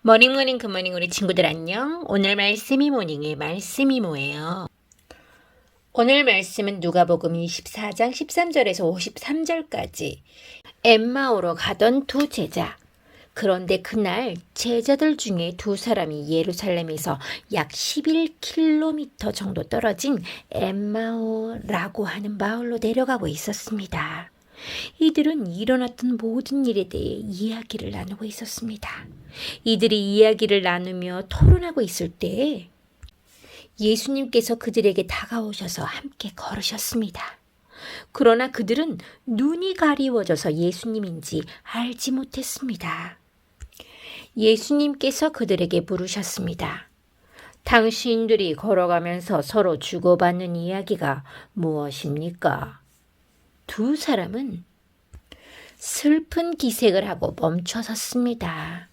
머닝 굿모닝 우리 친구들 안녕. 오늘 말씀이 모닝의 말씀이 뭐예요? 오늘 말씀은 누가복음 24장 13절에서 53절까지 엠마오로 가던 두 제자. 그런데 그날 제자들 중에 두 사람이 예루살렘에서 약 11km 정도 떨어진 엠마오라고 하는 마을로 내려가고 있었습니다. 이들은 일어났던 모든 일에 대해 이야기를 나누고 있었습니다. 이들이 이야기를 나누며 토론하고 있을 때 예수님께서 그들에게 다가오셔서 함께 걸으셨습니다. 그러나 그들은 눈이 가리워져서 예수님인지 알지 못했습니다. 예수님께서 그들에게 물으셨습니다. 당신들이 걸어가면서 서로 주고받는 이야기가 무엇입니까? 두 사람은 슬픈 기색을 하고 멈춰 섰습니다.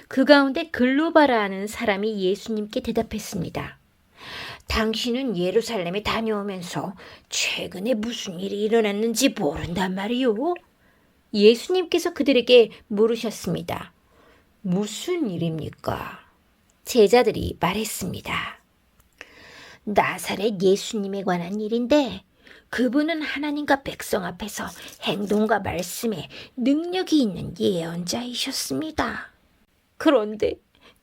그 가운데 글로바라는 사람이 예수님께 대답했습니다. 당신은 예루살렘에 다녀오면서 최근에 무슨 일이 일어났는지 모른단 말이요? 예수님께서 그들에게 물으셨습니다. 무슨 일입니까? 제자들이 말했습니다. 나사렛 예수님에 관한 일인데 그분은 하나님과 백성 앞에서 행동과 말씀에 능력이 있는 예언자이셨습니다. 그런데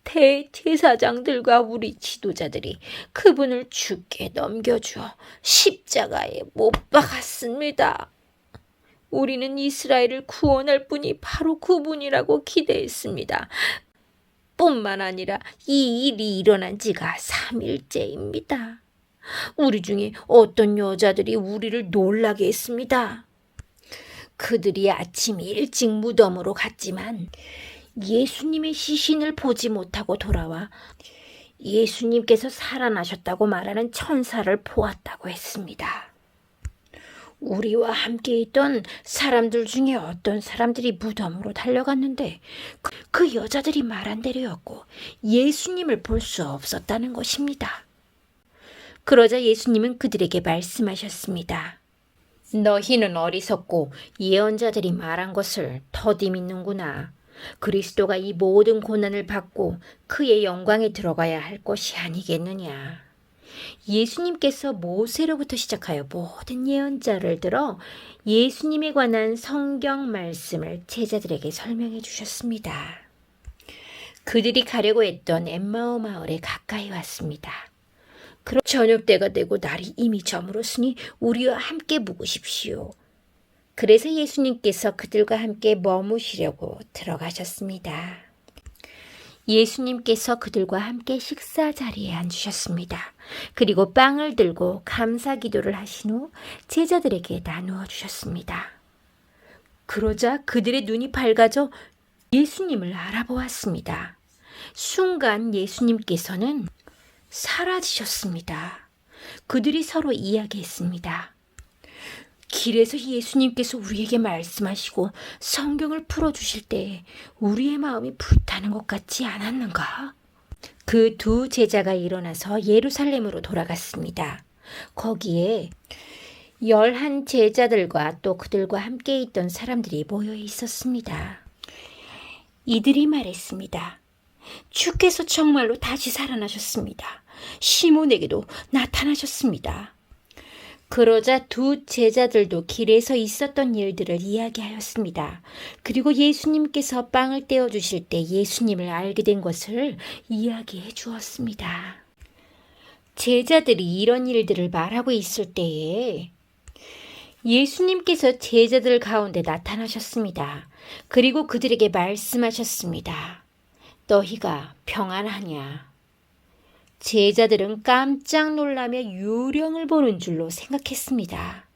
대제사장들과 우리 지도자들이 그분을 죽게 넘겨주어 십자가에 못 박았습니다. 우리는 이스라엘을 구원할 분이 바로 그분이라고 기대했습니다. 뿐만 아니라 이 일이 일어난 지가 3일째입니다. 우리 중에 어떤 여자들이 우리를 놀라게 했습니다. 그들이 아침 일찍 무덤으로 갔지만 예수님의 시신을 보지 못하고 돌아와 예수님께서 살아나셨다고 말하는 천사를 보았다고 했습니다. 우리와 함께 있던 사람들 중에 어떤 사람들이 무덤으로 달려갔는데 그 여자들이 말한 대로였고 예수님을 볼 수 없었다는 것입니다. 그러자 예수님은 그들에게 말씀하셨습니다. 너희는 어리석고 예언자들이 말한 것을 더디 믿는구나. 그리스도가 이 모든 고난을 받고 그의 영광에 들어가야 할 것이 아니겠느냐. 예수님께서 모세로부터 시작하여 모든 예언자를 들어 예수님에 관한 성경 말씀을 제자들에게 설명해 주셨습니다. 그들이 가려고 했던 엠마오 마을에 가까이 왔습니다. 그럼 저녁때가 되고 날이 이미 저물었으니 우리와 함께 묵으십시오. 그래서 예수님께서 그들과 함께 머무시려고 들어가셨습니다. 예수님께서 그들과 함께 식사 자리에 앉으셨습니다. 그리고 빵을 들고 감사 기도를 하신 후 제자들에게 나누어 주셨습니다. 그러자 그들의 눈이 밝아져 예수님을 알아보았습니다. 순간 예수님께서는 사라지셨습니다. 그들이 서로 이야기했습니다. 길에서 예수님께서 우리에게 말씀하시고 성경을 풀어주실 때 우리의 마음이 불타는 것 같지 않았는가? 그 두 제자가 일어나서 예루살렘으로 돌아갔습니다. 거기에 11 제자들과 또 그들과 함께 있던 사람들이 모여 있었습니다. 이들이 말했습니다. 주께서 정말로 다시 살아나셨습니다. 시몬에게도 나타나셨습니다. 그러자 두 제자들도 길에서 있었던 일들을 이야기하였습니다. 그리고 예수님께서 빵을 떼어주실 때 예수님을 알게 된 것을 이야기해 주었습니다. 제자들이 이런 일들을 말하고 있을 때에 예수님께서 제자들 가운데 나타나셨습니다. 그리고 그들에게 말씀하셨습니다. 너희가 평안하냐? 제자들은 깜짝 놀라며 유령을 보는 줄로 생각했습니다.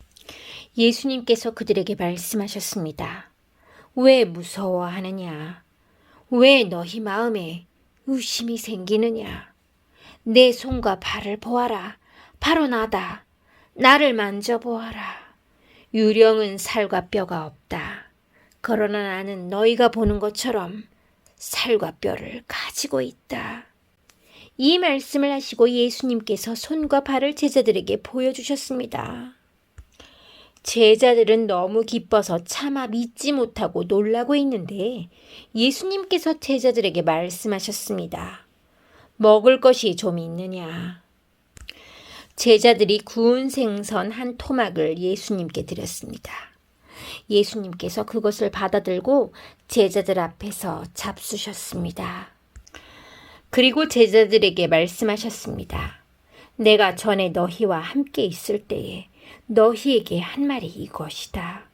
예수님께서 그들에게 말씀하셨습니다. 왜 무서워하느냐? 왜 너희 마음에 의심이 생기느냐? 내 손과 발을 보아라. 바로 나다. 나를 만져보아라. 유령은 살과 뼈가 없다. 그러나 나는 너희가 보는 것처럼 살과 뼈를 가지고 있다. 이 말씀을 하시고 예수님께서 손과 발을 제자들에게 보여주셨습니다. 제자들은 너무 기뻐서 차마 믿지 못하고 놀라고 있는데 예수님께서 제자들에게 말씀하셨습니다. 먹을 것이 좀 있느냐? 제자들이 구운 생선 한 토막을 예수님께 드렸습니다. 예수님께서 그것을 받아들고 제자들 앞에서 잡수셨습니다. 그리고 제자들에게 말씀하셨습니다. 내가 전에 너희와 함께 있을 때에 너희에게 한 말이 이것이다.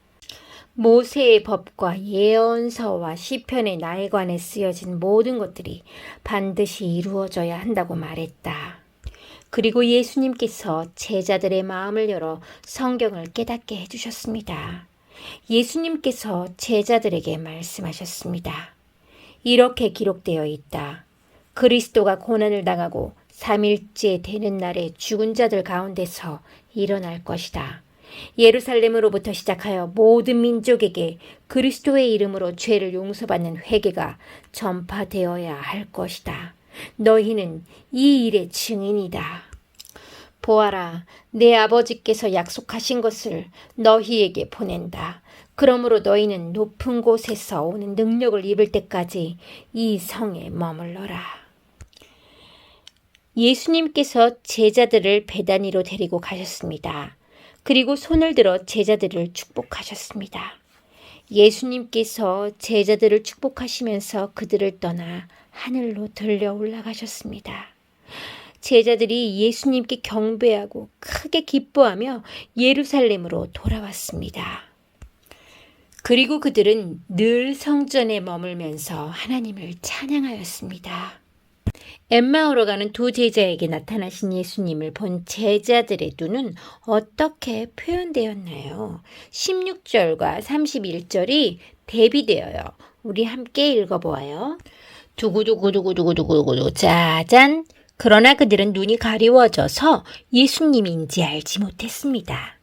모세의 법과 예언서와 시편의 나에 관해 쓰여진 모든 것들이 반드시 이루어져야 한다고 말했다. 그리고 예수님께서 제자들의 마음을 열어 성경을 깨닫게 해주셨습니다. 예수님께서 제자들에게 말씀하셨습니다. 이렇게 기록되어 있다. 그리스도가 고난을 당하고 3일째 되는 날에 죽은 자들 가운데서 일어날 것이다. 예루살렘으로부터 시작하여 모든 민족에게 그리스도의 이름으로 죄를 용서받는 회개가 전파되어야 할 것이다. 너희는 이 일의 증인이다. 보아라, 내 아버지께서 약속하신 것을 너희에게 보낸다. 그러므로 너희는 높은 곳에서 오는 능력을 입을 때까지 이 성에 머물러라. 예수님께서 제자들을 베다니로 데리고 가셨습니다. 그리고 손을 들어 제자들을 축복하셨습니다. 예수님께서 제자들을 축복하시면서 그들을 떠나 하늘로 들려 올라가셨습니다. 제자들이 예수님께 경배하고 크게 기뻐하며 예루살렘으로 돌아왔습니다. 그리고 그들은 늘 성전에 머물면서 하나님을 찬양하였습니다. 엠마오로 가는 두 제자에게 나타나신 예수님을 본 제자들의 눈은 어떻게 표현되었나요? 16절과 31절이 대비되어요. 우리 함께 읽어보아요. 두구두구두구두구두구두구 짜잔. 그러나 그들은 눈이 가리워져서 예수님인지 알지 못했습니다.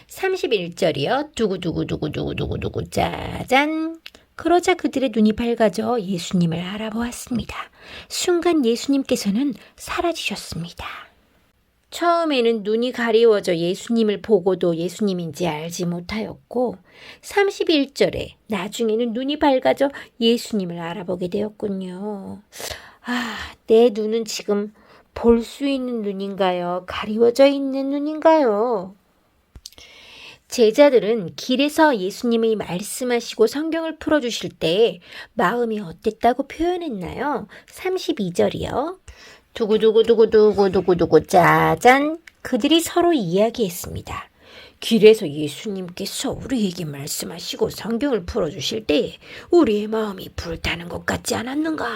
31절이요. 두구두구두구두구두구두구 짜잔. 그러자 그들의 눈이 밝아져 예수님을 알아보았습니다. 순간 예수님께서는 사라지셨습니다. 처음에는 눈이 가리워져 예수님을 보고도 예수님인지 알지 못하였고 31절에 나중에는 눈이 밝아져 예수님을 알아보게 되었군요. 내 눈은 지금 볼 수 있는 눈인가요? 가리워져 있는 눈인가요? 제자들은 길에서 예수님이 말씀하시고 성경을 풀어주실 때 마음이 어땠다고 표현했나요? 32절이요. 두구두구두구두구두구두구 짜잔. 그들이 서로 이야기했습니다. 길에서 예수님께서 우리에게 말씀하시고 성경을 풀어주실 때 우리의 마음이 불타는 것 같지 않았는가?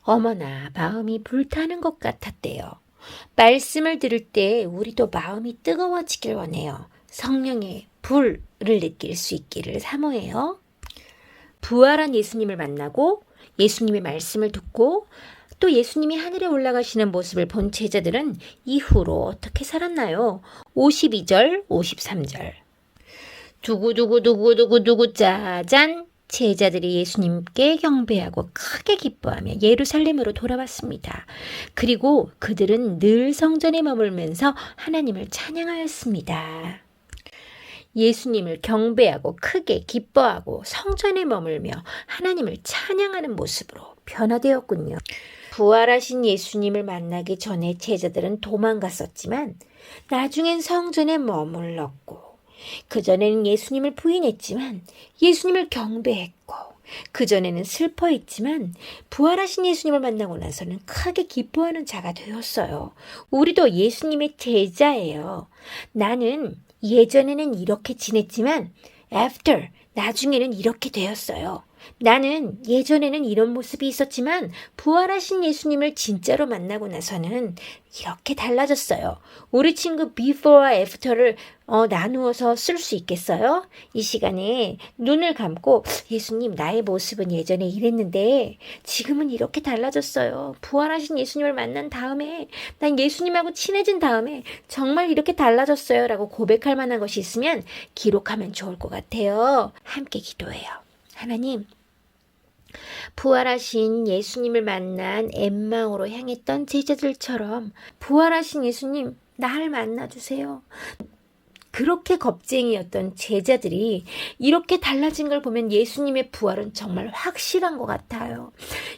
어머나, 마음이 불타는 것 같았대요. 말씀을 들을 때 우리도 마음이 뜨거워지길 원해요. 성령의 불을 느낄 수 있기를 사모해요. 부활한 예수님을 만나고 예수님의 말씀을 듣고 또 예수님이 하늘에 올라가시는 모습을 본 제자들은 이후로 어떻게 살았나요? 52절, 53절. 두구두구두구두구두구 짜잔. 제자들이 예수님께 경배하고 크게 기뻐하며 예루살렘으로 돌아왔습니다. 그리고 그들은 늘 성전에 머물면서 하나님을 찬양하였습니다. 예수님을 경배하고 크게 기뻐하고 성전에 머물며 하나님을 찬양하는 모습으로 변화되었군요. 부활하신 예수님을 만나기 전에 제자들은 도망갔었지만 나중엔 성전에 머물렀고 그전에는 예수님을 부인했지만 예수님을 경배했고 그전에는 슬퍼했지만 부활하신 예수님을 만나고 나서는 크게 기뻐하는 자가 되었어요. 우리도 예수님의 제자예요. 나는 예전에는 이렇게 지냈지만 나중에는 이렇게 되었어요. 나는 예전에는 이런 모습이 있었지만 부활하신 예수님을 진짜로 만나고 나서는 이렇게 달라졌어요. 우리 친구 before와 after를 나누어서 쓸 수 있겠어요? 이 시간에 눈을 감고 예수님, 나의 모습은 예전에 이랬는데 지금은 이렇게 달라졌어요. 부활하신 예수님을 만난 다음에 난 예수님하고 친해진 다음에 정말 이렇게 달라졌어요 라고 고백할 만한 것이 있으면 기록하면 좋을 것 같아요. 함께 기도해요. 하나님, 부활하신 예수님을 만난 엠마오로 향했던 제자들처럼 부활하신 예수님, 나를 만나주세요. 그렇게 겁쟁이였던 제자들이 이렇게 달라진 걸 보면 예수님의 부활은 정말 확실한 것 같아요.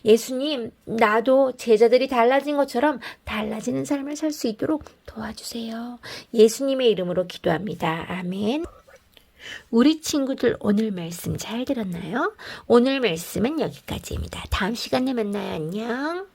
예수님, 나도 제자들이 달라진 것처럼 달라지는 삶을 살 수 있도록 도와주세요. 예수님의 이름으로 기도합니다. 아멘. 우리 친구들 오늘 말씀 잘 들었나요? 오늘 말씀은 여기까지입니다. 다음 시간에 만나요. 안녕.